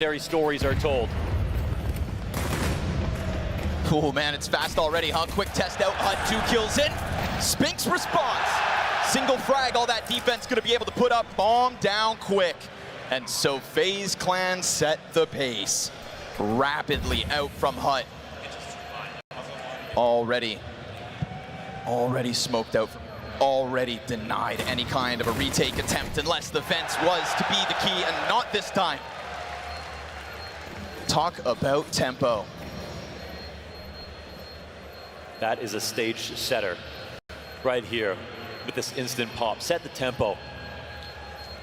stories are told. Oh man, it's fast already, huh? Quick test out, HUD 2 kills in. Spinks response. Single frag, all that defense gonna be able to put up. Bomb down quick. And so FaZe Clan set the pace. Rapidly out from HUD. Already smoked out. Already denied any kind of a retake attempt unless the fence was to be the key, and not this time. Talk about tempo. That is a stage setter right here with this instant pop. Set the tempo.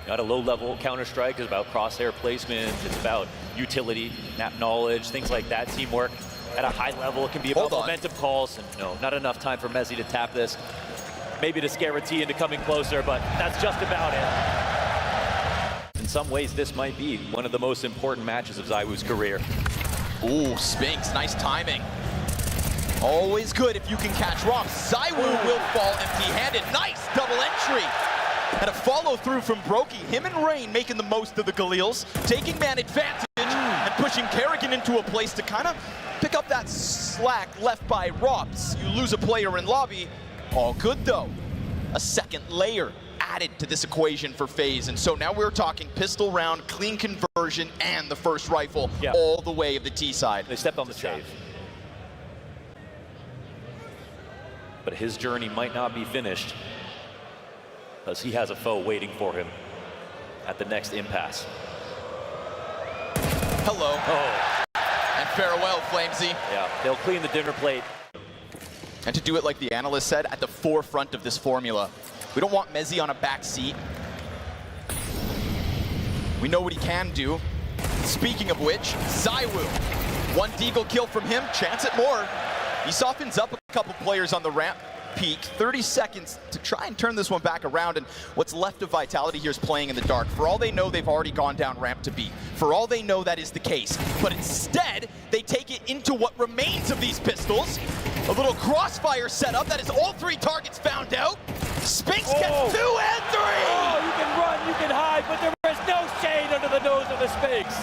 Got a low-level Counter-Strike. It's about crosshair placement. It's about utility, map knowledge, things like that. Teamwork at a high level. It can be about momentum calls. And no, not enough time for Mezzi to tap this. Maybe to scare a T into coming closer, but that's just about it. In some ways, this might be one of the most important matches of ZywOo's career. Ooh, Spinks, nice timing. Always good if you can catch Ross. ZywOo will fall empty-handed. Nice double entry. And a follow-through from Brokey. Him and Rain making the most of the Galils, taking man advantage and pushing Kerrigan into a place to kind of pick up that slack left by Rops. You lose a player in lobby. All good though. A second layer added to this equation for FaZe, and so now we're talking pistol round, clean conversion, and the first rifle all the way of the T side. They stepped on the shave. But his journey might not be finished, because he has a foe waiting for him at the next impasse. Hello. Oh. And farewell, Flamesy. Yeah, they'll clean the dinner plate. And to do it like the analyst said, at the forefront of this formula. We don't want Mezzi on a back seat. We know what he can do. Speaking of which, ZywOo. One deagle kill from him, chance at more. He softens up a couple players on the ramp peak. 30 seconds to try and turn this one back around, and what's left of Vitality here is playing in the dark. For all they know, they've already gone down ramp to B. For all they know, that is the case. But instead, they take it into what remains of these pistols. A little crossfire setup. That is all three targets found out. Spinks gets 2 and 3! Oh, you can run, you can hide, but there is no shade under the nose of the Spinks.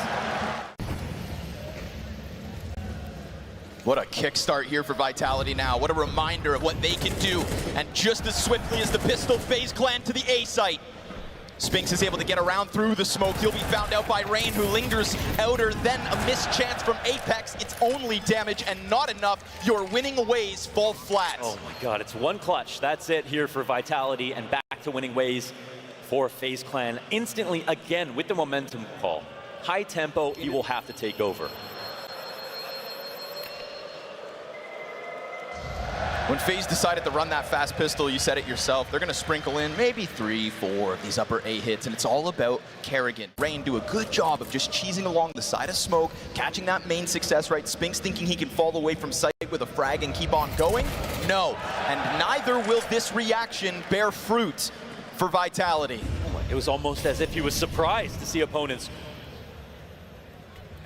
What a kickstart here for Vitality now. What a reminder of what they can do. And just as swiftly as the pistol, FaZe Clan to the A site. Spinks is able to get around through the smoke. He'll be found out by Rain, who lingers outer. Then a missed chance from Apex. It's only damage and not enough. Your winning ways fall flat. Oh my God, it's one clutch. That's it here for Vitality, and back to winning ways for FaZe Clan. Instantly again with the momentum call. High tempo, you will have to take over. When FaZe decided to run that fast pistol, you said it yourself, they're going to sprinkle in maybe 3, 4 of these upper A hits, and it's all about Kerrigan. Rain do a good job of just cheesing along the side of smoke, catching that main success right. Spinks thinking he can fall away from sight with a frag and keep on going? No, and neither will this reaction bear fruit for Vitality. It was almost as if he was surprised to see opponents.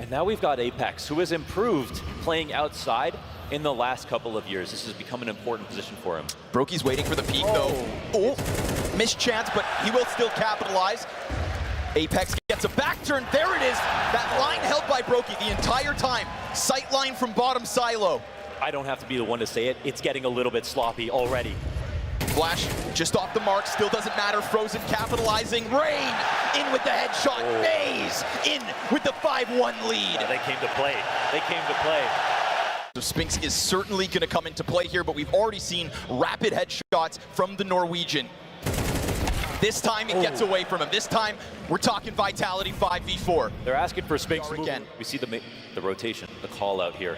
And now we've got Apex, who has improved playing outside in the last couple of years. This has become an important position for him. Brokey's waiting for the peek though. Oh, missed chance, but he will still capitalize. Apex gets a back turn. There it is. That line held by Brokey the entire time. Sight line from bottom silo. I don't have to be the one to say it. It's getting a little bit sloppy already. Flash just off the mark, still doesn't matter. Frozen capitalizing. Rain in with the headshot. FaZe in with the 5-1 lead. Yeah, they came to play. They came to play. So Spinks is certainly going to come into play here, but we've already seen rapid headshots from the Norwegian. This time it gets away from him. This time we're talking Vitality 5v4. They're asking for Spinks again. We see the rotation, the call out here.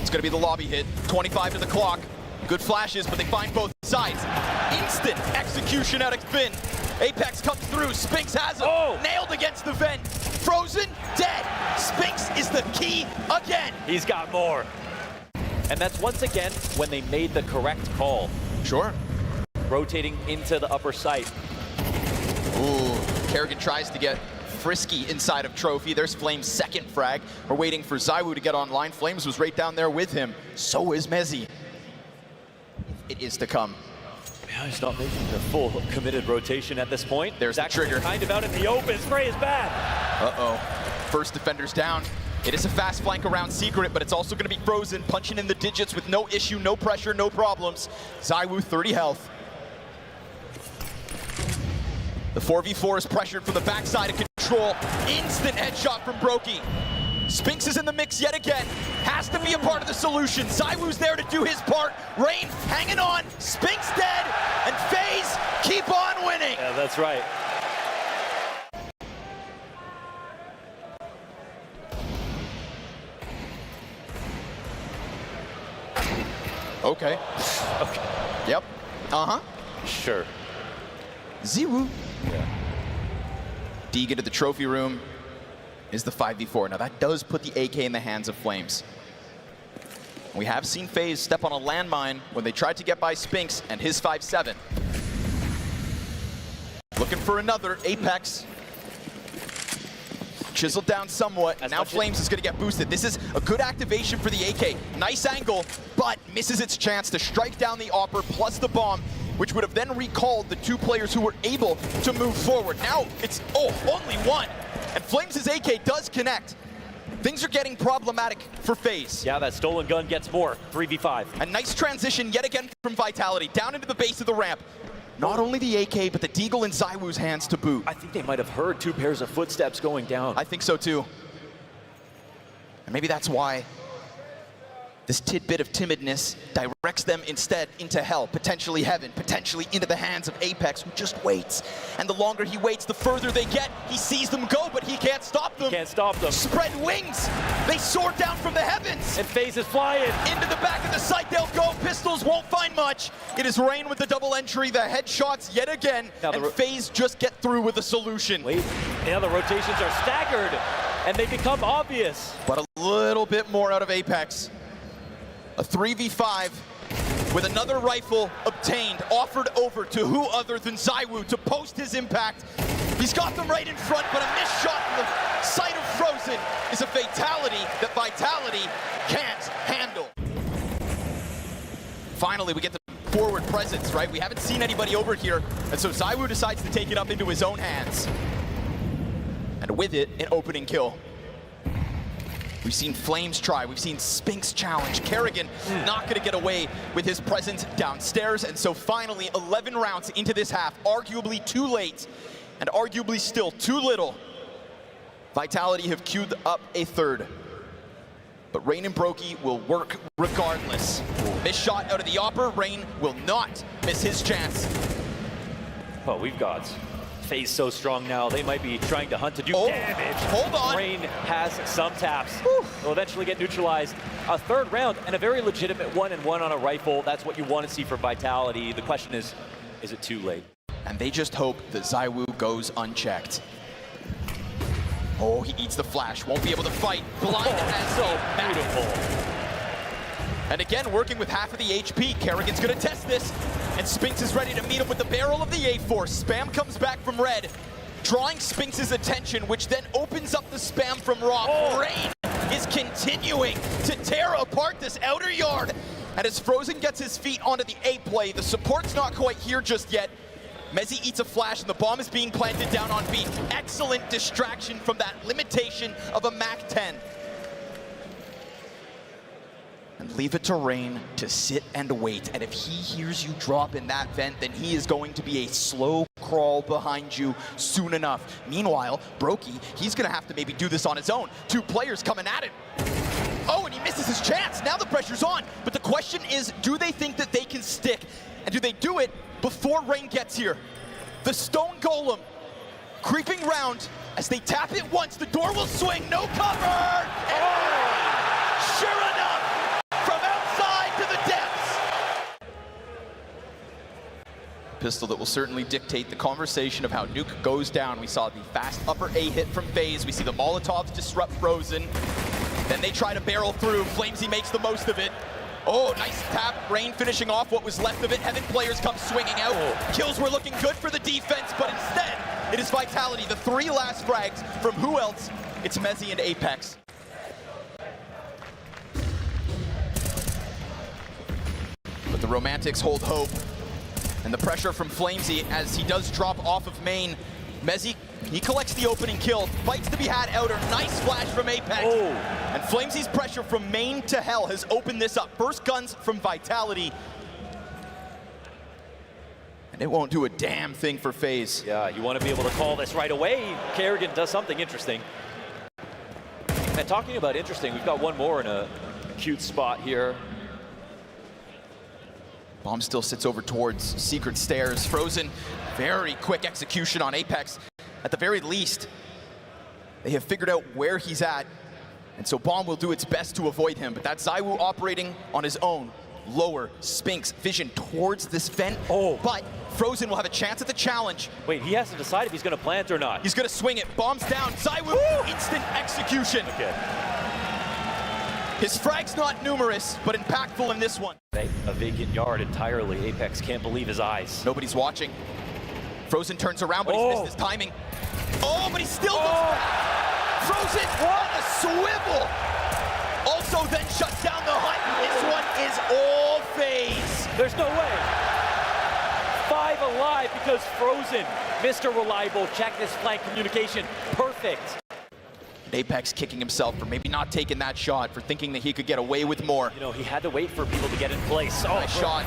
It's going to be the lobby hit. 25 to the clock. Good flashes, but they find both sides. Instant execution out of Finn. Apex comes through. Spinks has him. Nailed against the vent. Frozen, dead. Spinks is the key again. He's got more. And that's once again when they made the correct call. Sure. Rotating into the upper site. Ooh, Kerrigan tries to get frisky inside of Trophy. There's Flames' second frag. We're waiting for ZywOo to get online. Flames was right down there with him. So is Mezzi. It is to come. Yeah, he's not making the full committed rotation at this point. There's the trigger. Kind of out in the open. Spray is bad. Uh-oh. First defender's down. It is a fast flank around Secret, but it's also going to be Frozen, punching in the digits with no issue, no pressure, no problems. ZywOo 30 health. The 4v4 is pressured from the backside of control. Instant headshot from Brokey. Spinx is in the mix yet again. Has to be a part of the solution. ZywOo's there to do his part. Rain hanging on. Spinx dead. And FaZe keep on winning. Yeah, that's right. Okay. Okay. Yep. Uh-huh. Sure. ZywOo. Yeah. Deeg into the trophy room is the 5v4. Now that does put the AK in the hands of Flames. We have seen FaZe step on a landmine when they tried to get by Spinx and his 5-7. Looking for another. Apex. Chiseled down somewhat, and now Flames is going to get boosted. This is a good activation for the AK. Nice angle, but misses its chance to strike down the Opper plus the bomb, which would have then recalled the two players who were able to move forward. Now it's, only one. And Flames' AK does connect. Things are getting problematic for FaZe. Yeah, that stolen gun gets more. 3v5. A nice transition yet again from Vitality, down into the base of the ramp. Not only the AK, but the Deagle in ZywOo's hands to boot. I think they might have heard two pairs of footsteps going down. I think so too. And maybe that's why this tidbit of timidness directs them instead into hell, potentially heaven, potentially into the hands of Apex, who just waits. And the longer he waits, the further they get. He sees them go, but he can't stop them. Can't stop them. Spread wings. They soar down from the heavens. And FaZe is flying. Into the back of the site they'll go. Pistols won't find much. It is Rain with the double entry, the headshots yet again, and FaZe just get through with a solution. Wait, now the rotations are staggered, and they become obvious. But a little bit more out of Apex. A 3v5 with another rifle obtained, offered over to who other than ZywOo to post his impact. He's got them right in front, but a missed shot from the side of Frozen is a fatality that Vitality can't handle. Finally, we get the forward presence, right? We haven't seen anybody over here, and so ZywOo decides to take it up into his own hands. And with it, an opening kill. We've seen Flames try, we've seen Spinx challenge. Kerrigan not gonna get away with his presence downstairs, and so finally 11 rounds into this half, arguably too late, and arguably still too little. Vitality have queued up a third. But Rain and Brokey will work regardless. Missed shot out of the Opper, Rain will not miss his chance. Oh, we've got FaZe so strong now, they might be trying to hunt to do damage. Hold on. Rain has some taps. They'll eventually get neutralized. A third round and a very legitimate 1-and-1 on a rifle. That's what you want to see for Vitality. The question is it too late? And they just hope that ZywOo goes unchecked. Oh, he eats the flash, won't be able to fight. Blind as so beautiful. And again, working with half of the HP, Kerrigan's gonna test this. And Spinx is ready to meet him with the barrel of the A-Force. Spam comes back from Red, drawing Spinx's attention, which then opens up the spam from Rock. Rain is continuing to tear apart this outer yard. And as Frozen gets his feet onto the A-play, the support's not quite here just yet. Mezzy eats a flash, and the bomb is being planted down on B. Excellent distraction from that limitation of a MAC-10. And leave it to Rain to sit and wait. And if he hears you drop in that vent, then he is going to be a slow crawl behind you soon enough. Meanwhile, Brokey, he's gonna have to maybe do this on his own. Two players coming at it. Oh, and he misses his chance. Now the pressure's on. But the question is, do they think that they can stick? And do they do it before Rain gets here? The Stone Golem creeping round. As they tap it once, the door will swing. No cover! And Rain, sure enough, from outside to the depths. Pistol that will certainly dictate the conversation of how Nuke goes down. We saw the fast upper A hit from FaZe. We see the Molotovs disrupt Frozen. Then they try to barrel through. Flamesy makes the most of it. Oh, nice tap. Rain finishing off what was left of it. Heaven players come swinging out. Kills were looking good for the defense, but instead, it is Vitality. The three last frags from who else? It's Mezzy and Apex. But the Romantics hold hope. And the pressure from Flamesy as he does drop off of main. Mezzy He collects the opening kill. Fights to be had outer. Nice flash from Apex. Oh. And Flamesy's pressure from main to hell has opened this up. First guns from Vitality. And it won't do a damn thing for FaZe. Yeah, you want to be able to call this right away. Kerrigan does something interesting. And talking about interesting, we've got one more in a cute spot here. Bomb still sits over towards Secret Stairs. Frozen, very quick execution on Apex. At the very least, they have figured out where he's at. And so Bomb will do its best to avoid him. But that's ZywOo operating on his own. Lower, Spinks, vision towards this vent. Oh. But Frozen will have a chance at the challenge. Wait, he has to decide if he's going to plant or not. He's going to swing it. Bomb's down. ZywOo, instant execution. Okay. His frag's not numerous, but impactful in this one. A vacant yard entirely. Apex can't believe his eyes. Nobody's watching. Frozen turns around, but he's missed his timing. Oh, but he still goes back. Frozen on a swivel. Also then shuts down the hunt. This one is all FaZe. There's no way. 5 alive because Frozen, Mr. Reliable, checked his flank communication. Perfect. Apex kicking himself for maybe not taking that shot, for thinking that he could get away with more. You know, he had to wait for people to get in place. Oh, Nice shot.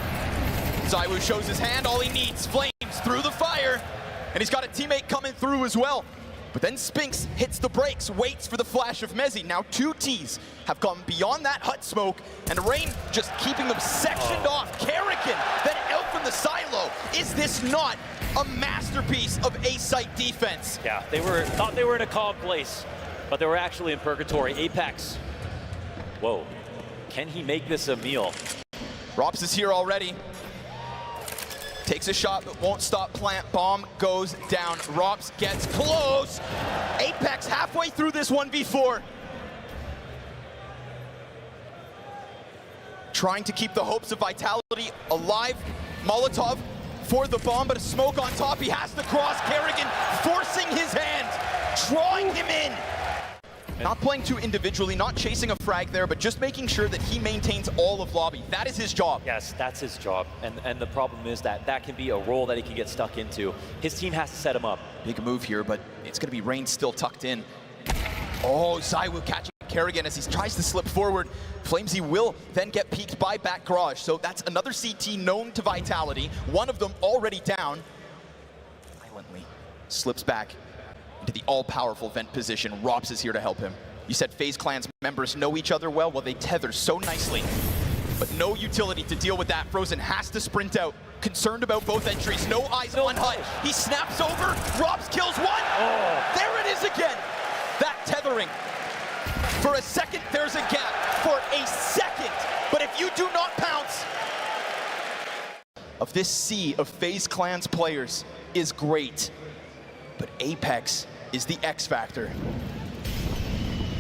ZywOo shows his hand, all he needs. Flames through the fire. And he's got a teammate coming through as well. But then Spinks hits the brakes, waits for the flash of Mezzy. Now 2 Ts have gone beyond that hut smoke, and Rain just keeping them sectioned off. Kerrigan then out from the silo. Is this not a masterpiece of A-site defense? Yeah, thought they were in a calm place, but they were actually in purgatory. Apex. Whoa. Can he make this a meal? Rops is here already. Takes a shot, but won't stop plant. Bomb goes down. Rops gets close. Apex halfway through this 1v4. Trying to keep the hopes of Vitality alive. Molotov for the bomb, but a smoke on top. He has to cross. Kerrigan forcing his hand, drawing him in. Not playing too individually, not chasing a frag there, but just making sure that he maintains all of lobby. That is his job. Yes, that's his job. And the problem is that that can be a role that he can get stuck into. His team has to set him up. Big move here, but it's going to be Rain still tucked in. Oh, ZywOo catching Kerrigan as he tries to slip forward. Flamesy will then get peeked by back garage. So that's another CT known to Vitality. One of them already down. Violently slips back into the all-powerful vent position. Rops is here to help him. You said FaZe Clan's members know each other well? Well, they tether so nicely. But no utility to deal with that. Frozen has to sprint out. Concerned about both entries. No eyes on hut. He snaps over. Rops kills one. Oh. There it is again. That tethering. For a second, there's a gap. For a second. But if you do not pounce, of this sea of FaZe Clan's players is great. But Apex is the X factor.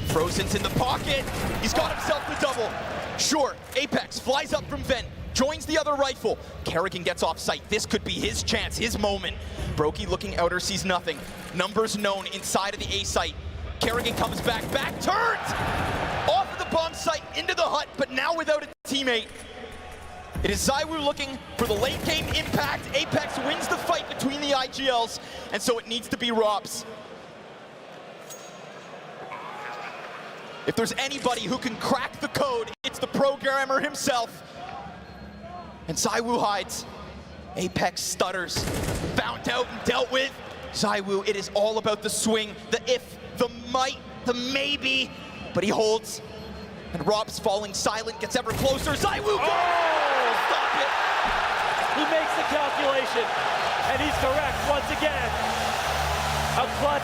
Frozen's in the pocket. He's got himself the double. Sure, Apex flies up from vent, joins the other rifle. Kerrigan gets off site. This could be his chance, his moment. Brokey looking outer, sees nothing. Numbers known inside of the A site. Kerrigan comes back turns! Off of the bomb site, into the hut, but now without a teammate. It is ZywOo looking for the late game impact. Apex wins the fight between the IGLs, and so it needs to be Rops. If there's anybody who can crack the code, it's the programmer himself. And ZywOo hides. Apex stutters. Found out and dealt with. ZywOo, it is all about the swing, the if, the might, the maybe. But he holds. And Rops falling silent, gets ever closer. ZywOo goes! Stop it! He makes the calculation, and he's correct once again. A clutch